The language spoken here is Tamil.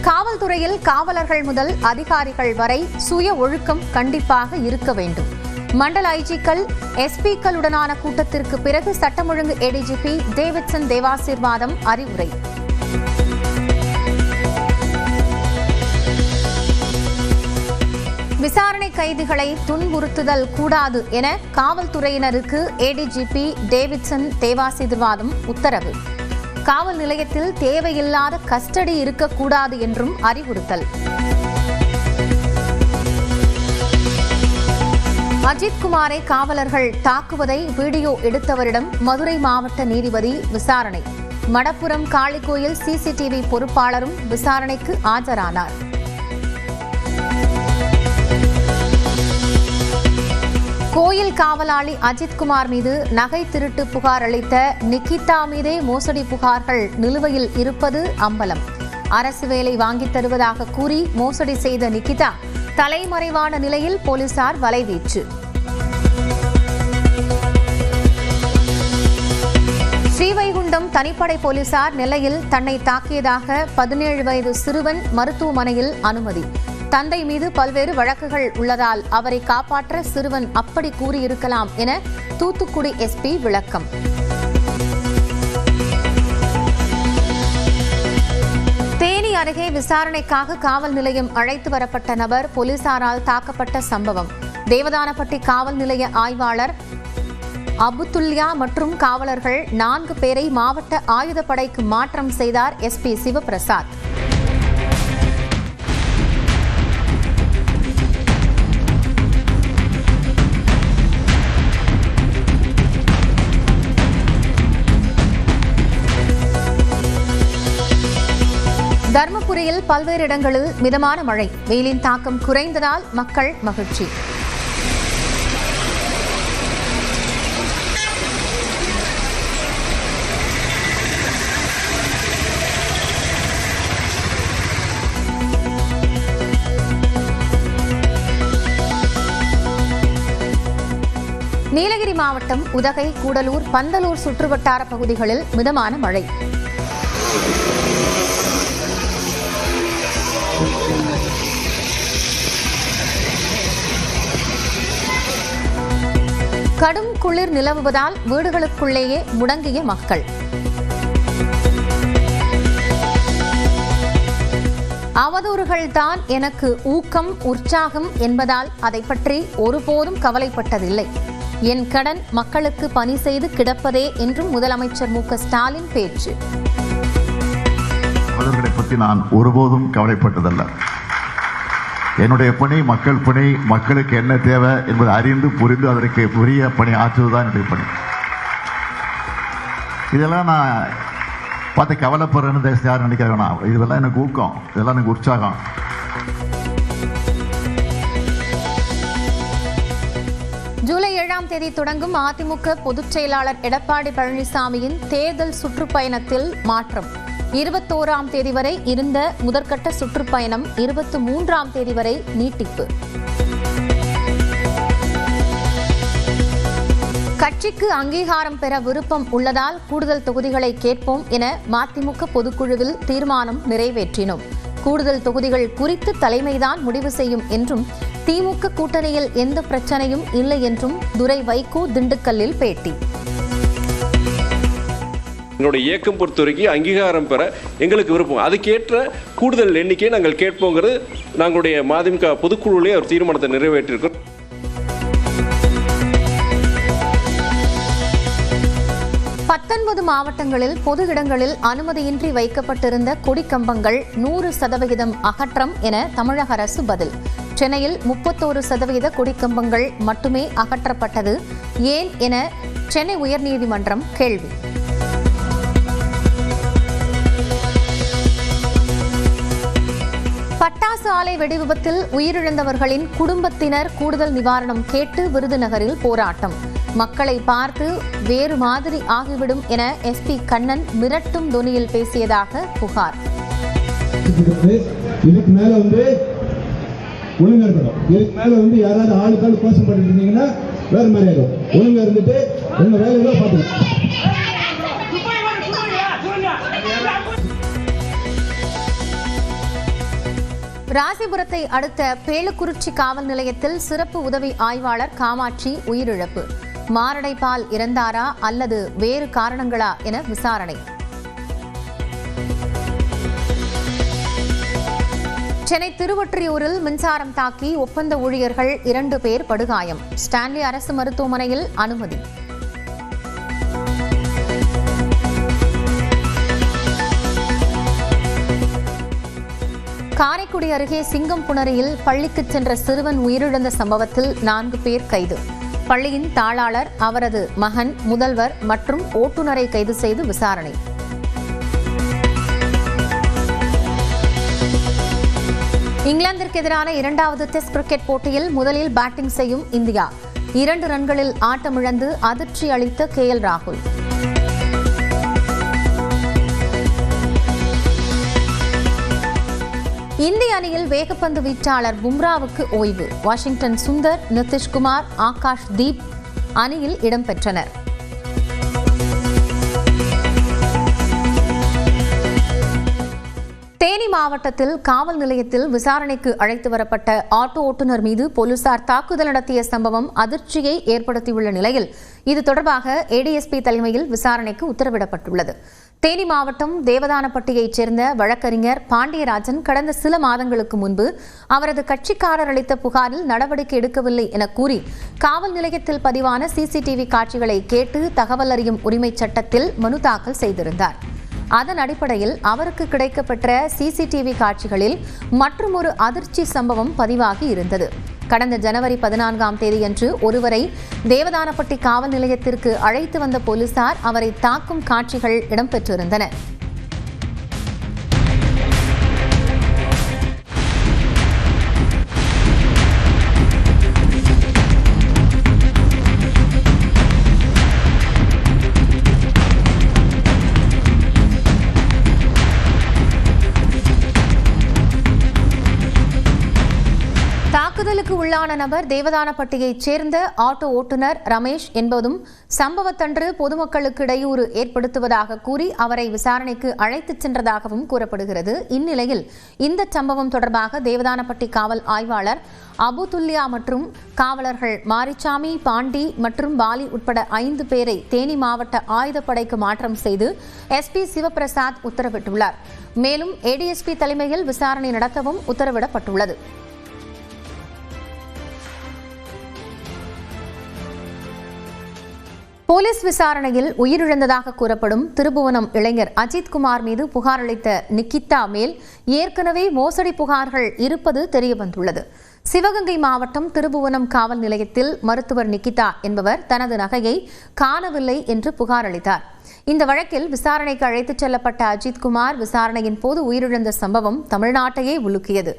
காவல்துறையில் காவலர்கள் முதல் அதிகாரிகள் வரை சுய ஒழுக்கம் கண்டிப்பாக இருக்க வேண்டும். மண்டல ஐஜிக்கள், எஸ்பிக்களுடனான கூட்டத்திற்கு பிறகு சட்டம் ஒழுங்கு ஏடிஜிபி டேவிட்சன் தேவாசீர்வாதம் அறிவுரை. விசாரணை கைதிகளை துன்புறுத்துதல் கூடாது என காவல்துறையினருக்கு ஏடிஜிபி டேவிட்சன் தேவாசீர்வாதம் உத்தரவு. காவல் நிலையத்தில் தேவையில்லாத கஸ்டடி இருக்கக்கூடாது என்றும் அறிவுறுத்தல். அஜித்குமாரை காவலர்கள் தாக்குவதை வீடியோ எடுத்தவரிடம் மதுரை மாவட்ட நீதிபதி விசாரணை. மடப்புரம் காளிகோயில் சிசிடிவி பொறுப்பாளரும் விசாரணைக்கு ஆஜரானார். கோயில் காவலாளி அஜித்குமார் மீது நகை திருட்டு புகார் அளித்த நிகிதா மீதே மோசடி புகார்கள் நிலுவையில் இருப்பது அம்பலம். அரசு வேலை வாங்கித் தருவதாக கூறி மோசடி செய்த நிகிதா தலைமறைவான நிலையில் போலீசார் வலைவீச்சு. ஸ்ரீவைகுண்டம் தனிப்படை போலீசார் நெல்லையில் தன்னை தாக்கியதாக 17 வயது சிறுவன் மருத்துவமனையில் அனுமதி. தந்தை மீது பல்வேறு வழக்குகள் உள்ளதால் அவரை காப்பாற்ற சிறுவன் அப்படி கூறியிருக்கலாம் என தூத்துக்குடி எஸ்பி விளக்கம். தேனி அருகே விசாரணைக்காக காவல் நிலையம் அழைத்து வரப்பட்ட நபர் போலீசாரால் தாக்கப்பட்ட சம்பவம். தேவதானப்பட்டி காவல் நிலைய ஆய்வாளர் அபுத்துல்யா மற்றும் காவலர்கள் 4 பேரை மாவட்ட ஆயுதப்படைக்கு மாற்றம் செய்தார் எஸ்பி சிவபிரசாத். தர்மபுரியில் பல்வேறு இடங்களில் மிதமான மழை. வெயிலின் தாக்கம் குறைந்ததால் மக்கள் மகிழ்ச்சி. நீலகிரி மாவட்டம் உதகை, கூடலூர், பந்தலூர் சுற்றுவட்டார பகுதிகளில் மிதமான மழை. கடும் குளிர் நிலவுவதால் வீடுகளுக்குள்ளேயே முடங்கிய மக்கள். அவதூறுகள்தான் எனக்கு ஊக்கம், உற்சாகம் என்பதால் அதை பற்றி ஒருபோதும் கவலைப்பட்டதில்லை. என் கடன் மக்களுக்கு பணி செய்து கிடப்பதே என்றும் முதலமைச்சர் மு.க.ஸ்டாலின் பேச்சு. அவர்களை பற்றி நான் ஒருபோதும் கவலைப்பட்டதல்ல. என்னுடைய பணி மக்கள் பணி. மக்களுக்கு என்ன தேவை என்பதை அறிந்து புரிந்து அதற்கு உரிய பணி ஆற்றுவதுதான் என்னுடைய பணி. இதெல்லாம் நான் பார்த்து கவலைப்படுறேன்னு யாரும் நினைக்க வேணாம். இதெல்லாம் எனக்கு ஊக்கம், இதெல்லாம் எனக்கு உற்சாகம். ஜூலை 7ஆம் தேதி தொடங்கும் அதிமுக பொதுச் செயலாளர் எடப்பாடி பழனிசாமியின் தேர்தல் சுற்றுப்பயணத்தில் மாற்றம். 21ஆம் தேதி வரை இருந்த முதற்கட்ட சுற்றுப்பயணம் 23ஆம் தேதி வரை நீட்டிப்பு. கட்சிக்கு அங்கீகாரம் பெற விருப்பம் உள்ளதால் கூடுதல் தொகுதிகளை கேட்போம் என மதிமுக பொதுக்குழுவில் தீர்மானம் நிறைவேற்றினோம். கூடுதல் தொகுதிகள் குறித்து தலைமைதான் முடிவு செய்யும் என்றும், திமுக கூட்டணியில் எந்த பிரச்சனையும் இல்லை என்றும் துரை வைகோ திண்டுக்கல்லில் பேட்டி. எங்களுடைய இயக்கம் பொறுத்தவரைக்கும் அங்கீகாரம் பெற எங்களுக்கு விருப்பம். அதுக்கேற்ற கூடுதல் எண்ணிக்கையை நாங்கள் கேட்போங்கிறது நாங்களுடைய மதிமுக பொதுக்குழுவிலே ஒரு தீர்மானத்தை நிறைவேற்றியிருக்கோம். மாவட்டங்களில் பொது இடங்களில் அனுமதியின்றி வைக்கப்பட்டிருந்த கொடிக்கம்பங்கள் 100% அகற்றம் என தமிழக அரசு பதில். சென்னையில் 31% கொடிக்கம்பங்கள் மட்டுமே அகற்றப்பட்டது. ஏன் என சென்னை உயர்நீதிமன்றம் கேள்வி. பட்டாசு ஆலை வெடிவிபத்தில் உயிரிழந்தவர்களின் குடும்பத்தினர் கூடுதல் நிவாரணம் கேட்டு விருதுநகரில் போராட்டம். மக்களை பார்த்து வேறு மாதிரி ஆகிவிடும் என எஸ்பி கண்ணன் மிரட்டும் தொனியில் பேசியதாக புகார். இதுக்கு மேல ஒழுங்கா இருக்கணும். இதுக்கு மேல யாராவது ஆளுக்கால் கோஷம் பண்ணிட்டு இருந்தீங்கன்னா வேற மாதிரி ஆகும். ஒழுங்கா இருந்துட்டு உங்க வேலையில பாத்துக்கணும். ராசிபுரத்தை அடுத்த பேளுக்குறிச்சி காவல் நிலையத்தில் சிறப்பு உதவி ஆய்வாளர் காமாட்சி உயிரிழப்பு. மாரடைப்பால் இறந்தாரா அல்லது வேறு காரணங்களா என விசாரணை. சென்னை திருவொற்றியூரில் மின்சாரம் தாக்கி ஒப்பந்த ஊழியர்கள் 2 பேர் படுகாயம். ஸ்டான்லி அரசு மருத்துவமனையில் அனுமதி. காரைக்குடி அருகே சிங்கம்புணரியில் பள்ளிக்கு சென்ற சிறுவன் உயிரிழந்த சம்பவத்தில் 4 பேர் கைது. பள்ளியின் தாளாளர், அவரது மகன், முதல்வர் மற்றும் ஓட்டுநரை கைது செய்து விசாரணை. இங்கிலாந்திற்கு எதிரான 2வது டெஸ்ட் கிரிக்கெட் போட்டியில் முதலில் பேட்டிங் செய்யும் இந்தியா. 2 ரன்களில் ஆட்டமிழந்து அதிர்ச்சி அளித்த KL ராகுல். இந்திய அணியில் வேகப்பந்து வீச்சாளர் பும்ராவுக்கு ஓய்வு. வாஷிங்டன் சுந்தர், நிதிஷ்குமார், ஆகாஷ் தீப் அணியில் இடம்பெற்றனர். தேனி மாவட்டத்தில் காவல் நிலையத்தில் விசாரணைக்கு அழைத்து வரப்பட்ட ஆட்டோ ஓட்டுநர் மீது போலீசார் தாக்குதல் நடத்திய சம்பவம் அதிர்ச்சியை ஏற்படுத்தியுள்ள நிலையில் இது தொடர்பாக ADSP தலைமையில் விசாரணைக்கு உத்தரவிடப்பட்டுள்ளது. தேனி மாவட்டம் தேவதானப்பட்டியைச் சேர்ந்த வழக்கறிஞர் பாண்டியராஜன் கடந்த சில மாதங்களுக்கு முன்பு அவரது கட்சிக்காரர் அளித்த புகாரில் நடவடிக்கை எடுக்கவில்லை என கூறி காவல் நிலையத்தில் பதிவான CCTV காட்சிகளை கேட்டு தகவல் அறியும் உரிமைச் சட்டத்தில் மனு தாக்கல் செய்திருந்தார். அதன் அடிப்படையில் அவருக்கு கிடைக்கப்பெற்ற CCTV காட்சிகளில் மற்றுமொரு அதிர்ச்சி சம்பவம் பதிவாகி இருந்தது. கடந்த ஜனவரி 14ஆம் தேதியன்று ஒருவரை தேவதானப்பட்டி காவல் நிலையத்திற்கு அழைத்து வந்த போலீசார் அவரை தாக்கும் காட்சிகள் இடம்பெற்றிருந்தன. தாக்குதலுக்கு உள்ளான நபர் தேவதானப்பட்டியைச் சேர்ந்த ஆட்டோ ஓட்டுநர் ரமேஷ் என்பதும் சம்பவத்தன்று பொதுமக்களுக்கு இடையூறு ஏற்படுத்துவதாக கூறி அவரை விசாரணைக்கு அழைத்துச் சென்றதாகவும் கூறப்படுகிறது. இந்நிலையில் இந்த சம்பவம் தொடர்பாக தேவதானப்பட்டி காவல் ஆய்வாளர் அபுதுல்யா மற்றும் காவலர்கள் மாரிச்சாமி, பாண்டி மற்றும் பாலி உட்பட 5 பேரை தேனி மாவட்ட ஆயுதப்படைக்கு மாற்றம் செய்து SP சிவபிரசாத் உத்தரவிட்டுள்ளார். மேலும் ADSP தலைமையில் விசாரணை நடத்தவும் உத்தரவிடப்பட்டுள்ளது. போலீஸ் விசாரணையில் உயிரிழந்ததாக கூறப்படும் திருபுவனம் இளைஞர் அஜித்குமார் மீது புகார் அளித்த நிக்கிதா மேல் ஏற்கனவே மோசடி புகார்கள் இருப்பது தெரியவந்துள்ளது. சிவகங்கை மாவட்டம் திருபுவனம் காவல் நிலையத்தில் மருத்துவர் நிக்கிதா என்பவர் தனது நகையை காணவில்லை என்று புகார் அளித்தார். இந்த வழக்கில் விசாரணைக்கு அழைத்துச் செல்லப்பட்ட அஜித்குமார் விசாரணையின் போது உயிரிழந்த சம்பவம் தமிழ்நாட்டையே உலுக்கியது.